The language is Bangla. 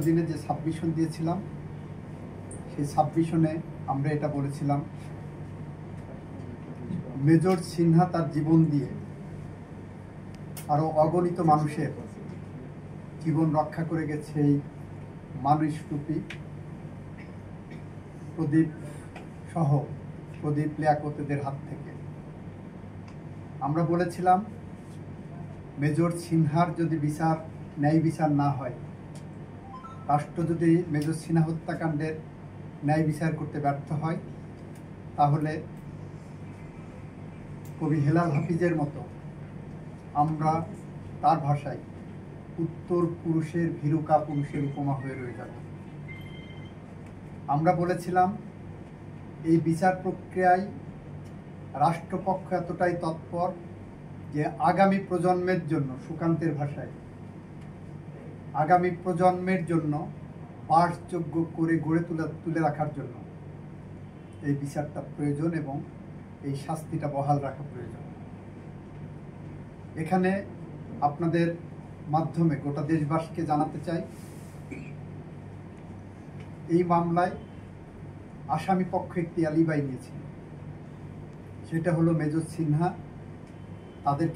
দিনে যে সাবমিশন দিয়েছিলাম সেই সাবমিশনে আমরা এটা বলেছিলাম, মেজর সিনহা তার জীবন দিয়ে আরও অগণিত মানুষের জীবন রক্ষা করে গেছে এই মানুষরূপী প্রদীপ সহ প্রদীপ লিয়াকতদের হাত থেকে। আমরা বলেছিলাম, মেজর সিনহার যদি ন্যায় বিচার না হয়, রাষ্ট্র যদি মেজর সিনহা হত্যাকাণ্ডের ন্যায় বিচার করতে ব্যর্থ হয়, তাহলে কবি হেলাল হাফিজের মতো আমরা তার ভাষায় উত্তর পুরুষের ভীরুকা পুরুষের উপমা হয়ে রয়ে যাব। আমরা বলেছিলাম, এই বিচার প্রক্রিয়ায় রাষ্ট্রপক্ষ এতটাই তৎপর যে আগামী প্রজন্মের জন্য, সুকান্তের ভাষায় আগামী প্রজন্মের জন্য বাসযোগ্য করে গড়ে তুলে রাখার জন্য এই বিচারটা প্রয়োজন এবং এই শাস্তিটা বহাল রাখা প্রয়োজন। এখানে আপনাদের মাধ্যমে গোটা দেশবাসীকে জানাতে চাই, এই মামলায় আসামি পক্ষ একটি আলিবাই নিয়েছিল, সেটা হলো মেজর সিনহা। তাদের